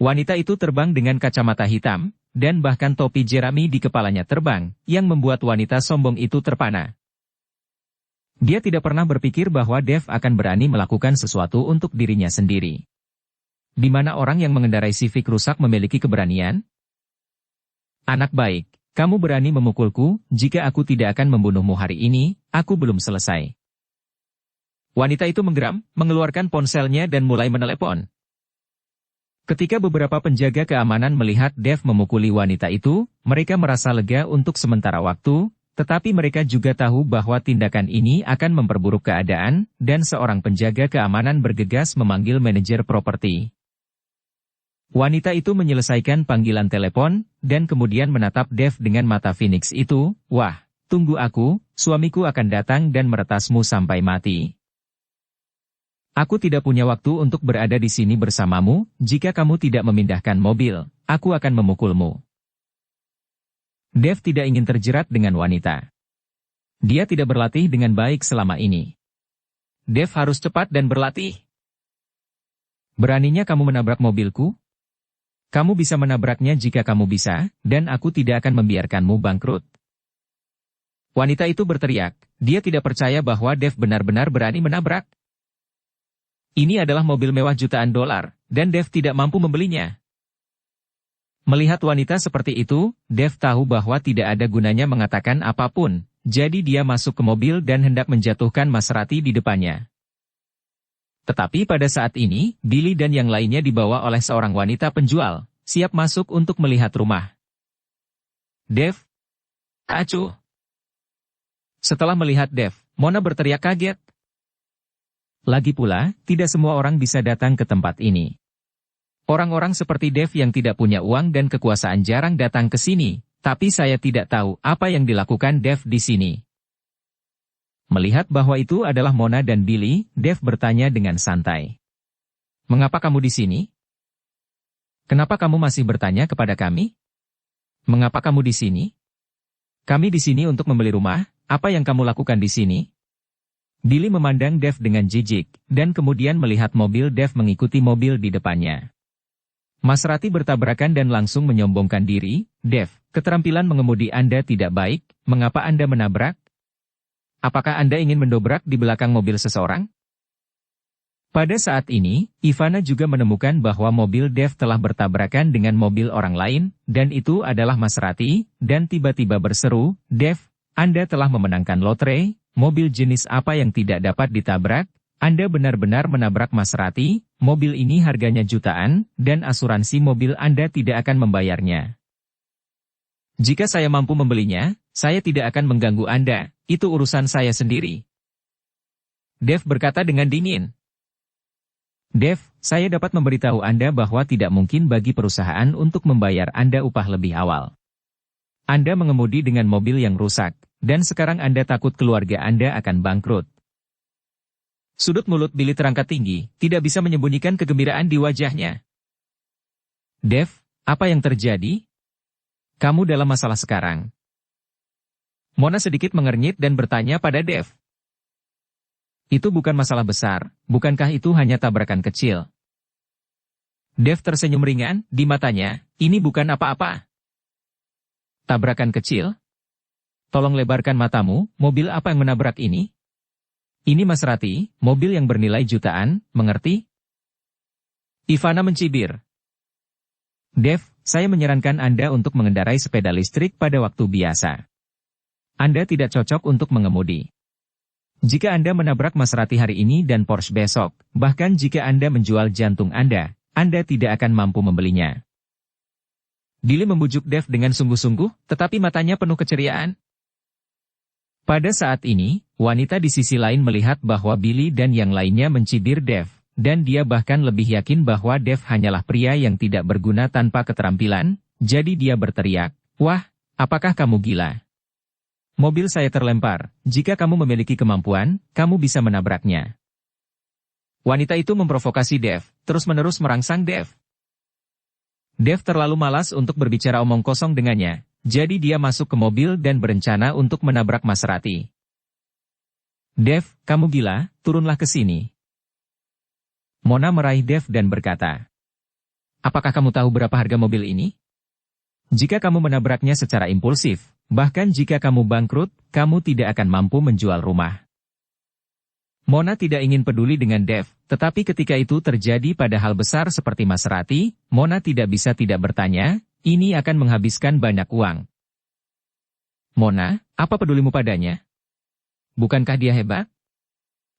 Wanita itu terbang dengan kacamata hitam, dan bahkan topi jerami di kepalanya terbang, yang membuat wanita sombong itu terpana. Dia tidak pernah berpikir bahwa Dave akan berani melakukan sesuatu untuk dirinya sendiri. Di mana orang yang mengendarai Civic rusak memiliki keberanian? Anak baik, Kamu berani memukulku, jika aku tidak akan membunuhmu hari ini, aku belum selesai. Wanita itu menggeram, mengeluarkan ponselnya dan mulai menelepon. Ketika beberapa penjaga keamanan melihat Dev memukuli wanita itu, mereka merasa lega untuk sementara waktu, tetapi mereka juga tahu bahwa tindakan ini akan memperburuk keadaan, dan seorang penjaga keamanan bergegas memanggil manajer properti. Wanita itu menyelesaikan panggilan telepon, dan kemudian menatap Dev dengan mata Phoenix itu. Wah, tunggu aku, suamiku akan datang dan meretasmu sampai mati. Aku tidak punya waktu untuk berada di sini bersamamu, jika kamu tidak memindahkan mobil, aku akan memukulmu. Dev tidak ingin terjerat dengan wanita. Dia tidak berlatih dengan baik selama ini. Dev harus cepat dan berlatih. Beraninya kamu menabrak mobilku? Kamu bisa menabraknya jika kamu bisa, dan aku tidak akan membiarkanmu bangkrut. Wanita itu berteriak, dia tidak percaya bahwa Dev benar-benar berani menabrak. Ini adalah mobil mewah jutaan dolar, dan Dev tidak mampu membelinya. Melihat wanita seperti itu, Dev tahu bahwa tidak ada gunanya mengatakan apapun, jadi dia masuk ke mobil dan hendak menjatuhkan Maserati di depannya. Tetapi pada saat ini, Billy dan yang lainnya dibawa oleh seorang wanita penjual, siap masuk untuk melihat rumah. Dev. Acuh. Setelah melihat Dev, Mona berteriak kaget. Lagi pula, tidak semua orang bisa datang ke tempat ini. Orang-orang seperti Dev yang tidak punya uang dan kekuasaan jarang datang ke sini, tapi saya tidak tahu apa yang dilakukan Dev di sini. Melihat bahwa itu adalah Mona dan Billy, Dev bertanya dengan santai. Mengapa kamu di sini? Kenapa kamu masih bertanya kepada kami? Mengapa kamu di sini? Kami di sini untuk membeli rumah, apa yang kamu lakukan di sini? Billy memandang Dev dengan jijik, dan kemudian melihat mobil Dev mengikuti mobil di depannya. Maserati bertabrakan dan langsung menyombongkan diri. Dev, keterampilan mengemudi Anda tidak baik, mengapa Anda menabrak? Apakah Anda ingin mendobrak di belakang mobil seseorang? Pada saat ini, Ivana juga menemukan bahwa mobil Dev telah bertabrakan dengan mobil orang lain, dan itu adalah Maserati, dan tiba-tiba berseru, Dev, Anda telah memenangkan lotre, mobil jenis apa yang tidak dapat ditabrak? Anda benar-benar menabrak Maserati, mobil ini harganya jutaan, dan asuransi mobil Anda tidak akan membayarnya. Jika saya mampu membelinya, saya tidak akan mengganggu Anda, itu urusan saya sendiri. Dev berkata dengan dingin. Dev, saya dapat memberitahu Anda bahwa tidak mungkin bagi perusahaan untuk membayar Anda upah lebih awal. Anda mengemudi dengan mobil yang rusak, dan sekarang Anda takut keluarga Anda akan bangkrut. Sudut mulut Billy terangkat tinggi, tidak bisa menyembunyikan kegembiraan di wajahnya. Dev, apa yang terjadi? Kamu dalam masalah sekarang. Mona sedikit mengernyit dan bertanya pada Dev. Itu bukan masalah besar, bukankah itu hanya tabrakan kecil? Dev tersenyum ringan, di matanya, ini bukan apa-apa. Tabrakan kecil? Tolong lebarkan matamu, mobil apa yang menabrak ini? Ini Maserati, mobil yang bernilai jutaan, mengerti? Ivana mencibir. Dev, saya menyarankan Anda untuk mengendarai sepeda listrik pada waktu biasa. Anda tidak cocok untuk mengemudi. Jika Anda menabrak Maserati hari ini dan Porsche besok, bahkan jika Anda menjual jantung Anda tidak akan mampu membelinya. Billy membujuk Dev dengan sungguh-sungguh, tetapi matanya penuh keceriaan. Pada saat ini, wanita di sisi lain melihat bahwa Billy dan yang lainnya mencibir Dev, dan dia bahkan lebih yakin bahwa Dev hanyalah pria yang tidak berguna tanpa keterampilan, jadi dia berteriak, wah, apakah kamu gila? Mobil saya terlempar, jika kamu memiliki kemampuan, kamu bisa menabraknya. Wanita itu memprovokasi Dev, terus-menerus merangsang Dev. Dev terlalu malas untuk berbicara omong kosong dengannya, jadi dia masuk ke mobil dan berencana untuk menabrak Maserati. Dev, kamu gila, turunlah ke sini. Mona meraih Dev dan berkata, apakah kamu tahu berapa harga mobil ini? Jika kamu menabraknya secara impulsif, bahkan jika kamu bangkrut, kamu tidak akan mampu menjual rumah. Mona tidak ingin peduli dengan Dev, tetapi ketika itu terjadi pada hal besar seperti Maserati, Mona tidak bisa tidak bertanya, ini akan menghabiskan banyak uang. Mona, apa pedulimu padanya? Bukankah dia hebat?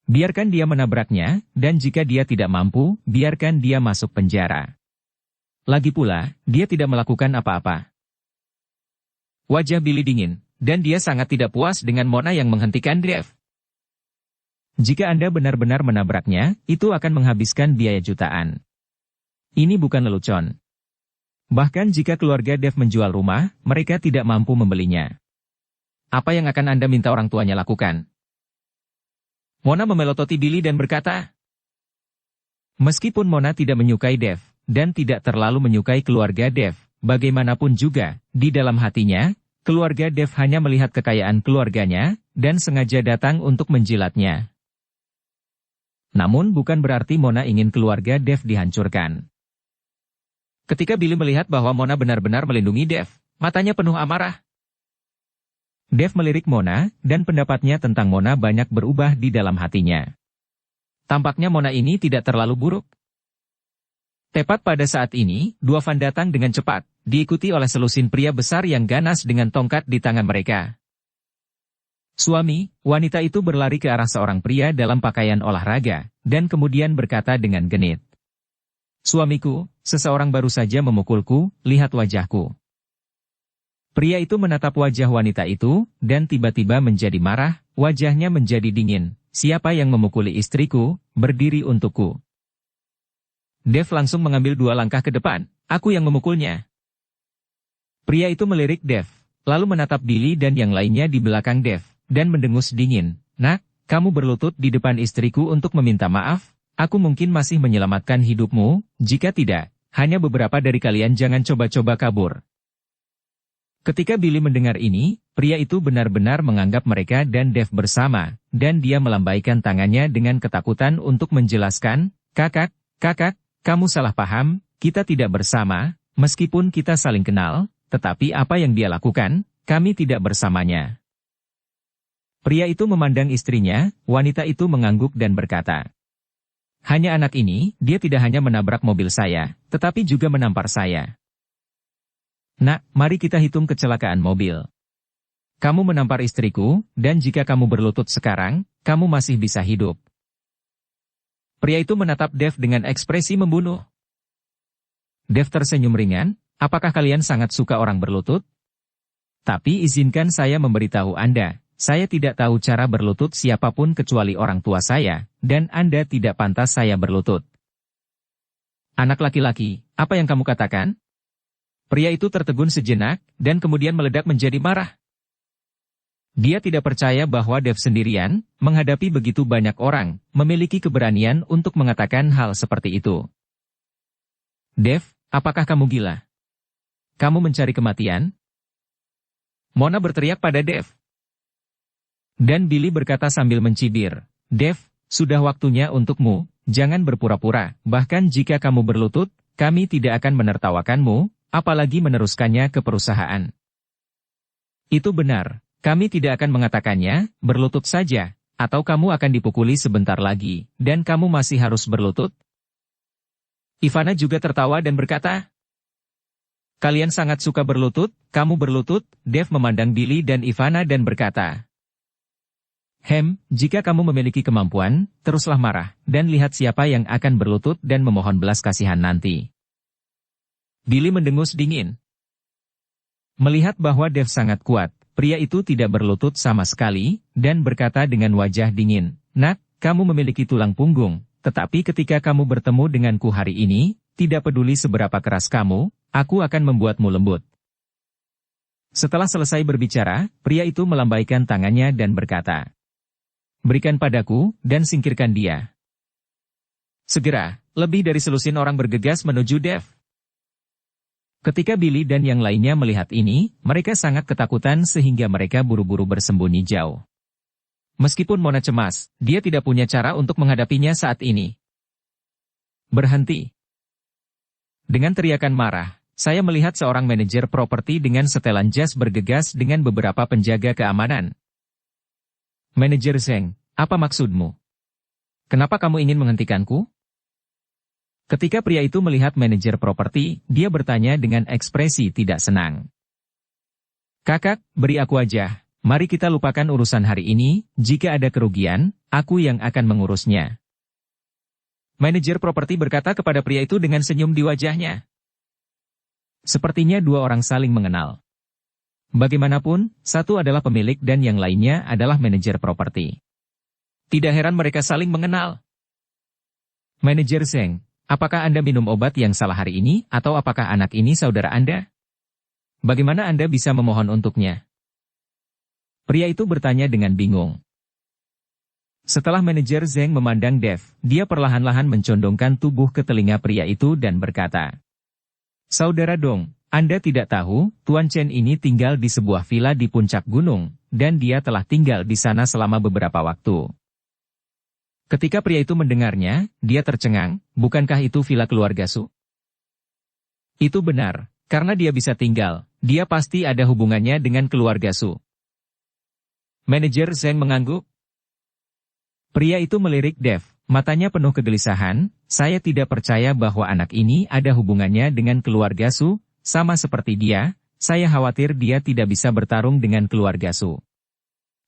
Biarkan dia menabraknya, dan jika dia tidak mampu, biarkan dia masuk penjara. Lagi pula, dia tidak melakukan apa-apa. Wajah Billy dingin, dan dia sangat tidak puas dengan Mona yang menghentikan Dev. Jika Anda benar-benar menabraknya, itu akan menghabiskan biaya jutaan. Ini bukan lelucon. Bahkan jika keluarga Dev menjual rumah, mereka tidak mampu membelinya. Apa yang akan Anda minta orang tuanya lakukan? Mona memelototi Billy dan berkata, meskipun Mona tidak menyukai Dev, dan tidak terlalu menyukai keluarga Dev, bagaimanapun juga, di dalam hatinya, keluarga Dev hanya melihat kekayaan keluarganya, dan sengaja datang untuk menjilatnya. Namun bukan berarti Mona ingin keluarga Dev dihancurkan. Ketika Billy melihat bahwa Mona benar-benar melindungi Dev, matanya penuh amarah. Dev melirik Mona, dan pendapatnya tentang Mona banyak berubah di dalam hatinya. Tampaknya Mona ini tidak terlalu buruk. Tepat pada saat ini, dua van datang dengan cepat, diikuti oleh selusin pria besar yang ganas dengan tongkat di tangan mereka. Suami, wanita itu berlari ke arah seorang pria dalam pakaian olahraga, dan kemudian berkata dengan genit. Suamiku, seseorang baru saja memukulku, lihat wajahku. Pria itu menatap wajah wanita itu, dan tiba-tiba menjadi marah, wajahnya menjadi dingin. Siapa yang memukuli istriku, berdiri untukku. Dev langsung mengambil 2 langkah ke depan, aku yang memukulnya. Pria itu melirik Dev, lalu menatap Billy dan yang lainnya di belakang Dev, dan mendengus dingin. Nak, kamu berlutut di depan istriku untuk meminta maaf, aku mungkin masih menyelamatkan hidupmu, jika tidak, hanya beberapa dari kalian jangan coba-coba kabur. Ketika Billy mendengar ini, pria itu benar-benar menganggap mereka dan Dev bersama, dan dia melambaikan tangannya dengan ketakutan untuk menjelaskan, kakak, kamu salah paham, kita tidak bersama, meskipun kita saling kenal, tetapi apa yang dia lakukan, kami tidak bersamanya. Pria itu memandang istrinya, wanita itu mengangguk dan berkata, hanya anak ini, dia tidak hanya menabrak mobil saya, tetapi juga menampar saya. Nak, mari kita hitung kecelakaan mobil. Kamu menampar istriku, dan jika kamu berlutut sekarang, kamu masih bisa hidup. Pria itu menatap Dev dengan ekspresi membunuh. Dev tersenyum ringan, apakah kalian sangat suka orang berlutut? Tapi izinkan saya memberitahu Anda, saya tidak tahu cara berlutut siapapun kecuali orang tua saya, dan Anda tidak pantas saya berlutut. Anak laki-laki, apa yang kamu katakan? Pria itu tertegun sejenak, dan kemudian meledak menjadi marah. Dia tidak percaya bahwa Dev sendirian, menghadapi begitu banyak orang, memiliki keberanian untuk mengatakan hal seperti itu. Dev, apakah kamu gila? Kamu mencari kematian? Mona berteriak pada Dev. Dan Billy berkata sambil mencibir, Dev, sudah waktunya untukmu, jangan berpura-pura, bahkan jika kamu berlutut, kami tidak akan menertawakanmu, apalagi meneruskannya ke perusahaan. Itu benar, kami tidak akan mengatakannya, berlutut saja, atau kamu akan dipukuli sebentar lagi, dan kamu masih harus berlutut. Ivana juga tertawa dan berkata, kalian sangat suka berlutut, kamu berlutut, Dev memandang Billy dan Ivana dan berkata, jika kamu memiliki kemampuan, teruslah marah, dan lihat siapa yang akan berlutut dan memohon belas kasihan nanti. Billy mendengus dingin. Melihat bahwa Dev sangat kuat, pria itu tidak berlutut sama sekali, dan berkata dengan wajah dingin, Nak, kamu memiliki tulang punggung, tetapi ketika kamu bertemu denganku hari ini, tidak peduli seberapa keras kamu, aku akan membuatmu lembut. Setelah selesai berbicara, pria itu melambaikan tangannya dan berkata, berikan padaku, dan singkirkan dia. Segera, lebih dari selusin orang bergegas menuju Dev. Ketika Billy dan yang lainnya melihat ini, mereka sangat ketakutan sehingga mereka buru-buru bersembunyi jauh. Meskipun Mona cemas, dia tidak punya cara untuk menghadapinya saat ini. Berhenti. Dengan teriakan marah, saya melihat seorang manajer properti dengan setelan jas bergegas dengan beberapa penjaga keamanan. Manajer Zeng, apa maksudmu? Kenapa kamu ingin menghentikanku? Ketika pria itu melihat manajer properti, dia bertanya dengan ekspresi tidak senang. Kakak, beri aku aja. Mari kita lupakan urusan hari ini, jika ada kerugian, aku yang akan mengurusnya. Manajer properti berkata kepada pria itu dengan senyum di wajahnya. Sepertinya dua orang saling mengenal. Bagaimanapun, satu adalah pemilik dan yang lainnya adalah manajer properti. Tidak heran mereka saling mengenal. Manajer Zeng, apakah Anda minum obat yang salah hari ini, atau apakah anak ini saudara Anda? Bagaimana Anda bisa memohon untuknya? Pria itu bertanya dengan bingung. Setelah manajer Zeng memandang Dev, dia perlahan-lahan mencondongkan tubuh ke telinga pria itu dan berkata, Saudara Dong, Anda tidak tahu, Tuan Chen ini tinggal di sebuah villa di puncak gunung, dan dia telah tinggal di sana selama beberapa waktu. Ketika pria itu mendengarnya, dia tercengang, bukankah itu villa keluarga Su? Itu benar, karena dia bisa tinggal, dia pasti ada hubungannya dengan keluarga Su. Manajer Zeng mengangguk. Pria itu melirik Dev, matanya penuh kegelisahan, saya tidak percaya bahwa anak ini ada hubungannya dengan keluarga Su, sama seperti dia, saya khawatir dia tidak bisa bertarung dengan keluarga Su.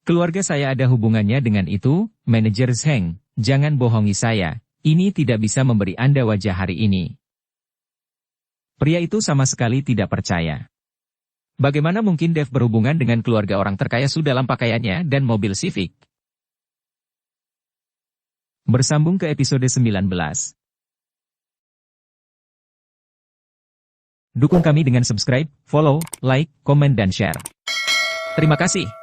Keluarga saya ada hubungannya dengan itu, manajer Zeng, jangan bohongi saya, ini tidak bisa memberi Anda wajah hari ini. Pria itu sama sekali tidak percaya. Bagaimana mungkin Dev berhubungan dengan keluarga orang terkaya Su dalam pakaiannya dan mobil Civic? Bersambung ke episode 19. Dukung kami dengan subscribe, follow, like, komen dan share. Terima kasih.